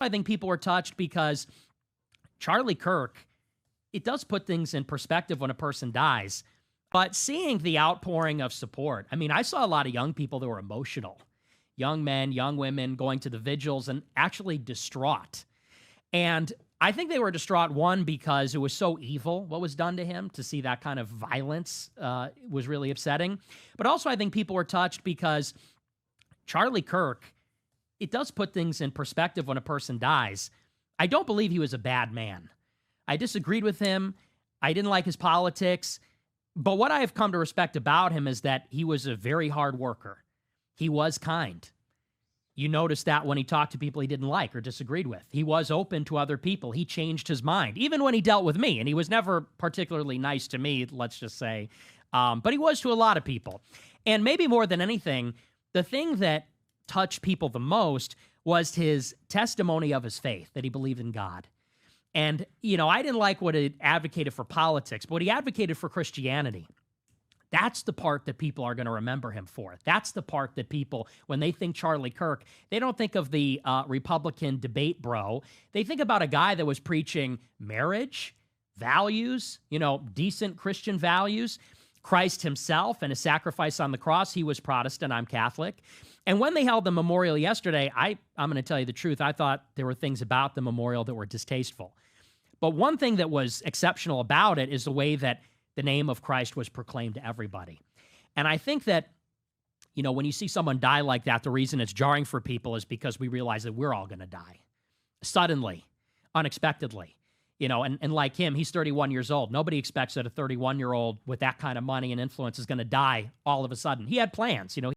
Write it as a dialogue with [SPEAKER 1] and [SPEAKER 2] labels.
[SPEAKER 1] I think people were touched because Charlie Kirk, it does put things in perspective when a person dies. But seeing the outpouring of support, I mean, I saw a lot of young people that were emotional, young men, young women going to the vigils and actually distraught. And I think they were distraught, one, because it was so evil what was done to him. To see that kind of violence was really upsetting. But also, I think people were touched because Charlie Kirk, it does put things in perspective when a person dies. I don't believe he was a bad man. I disagreed with him. I didn't like his politics. But what I have come to respect about him is that he was a very hard worker. He was kind. You noticed that when he talked to people he didn't like or disagreed with. He was open to other people. He changed his mind, even when he dealt with me. And he was never particularly nice to me, let's just say. But he was to a lot of people. And maybe more than anything, the thing that touched people the most was his testimony of his faith, that he believed in God. And, you know, I didn't like what he advocated for politics, but what he advocated for Christianity. That's the part that people are going to remember him for. That's the part that people, when they think Charlie Kirk, they don't think of the Republican debate bro. They think about a guy that was preaching marriage, values, you know, decent Christian values, Christ himself and his sacrifice on the cross. He was Protestant, I'm Catholic. And when they held the memorial yesterday, I'm going to tell you the truth, I thought there were things about the memorial that were distasteful. But one thing that was exceptional about it is the way that the name of Christ was proclaimed to everybody. And I think that, you know, when you see someone die like that, the reason it's jarring for people is because we realize that we're all going to die suddenly, unexpectedly. You know, and like him, he's 31 years old. Nobody expects that a 31-year-old with that kind of money and influence is going to die all of a sudden. He had plans, you know.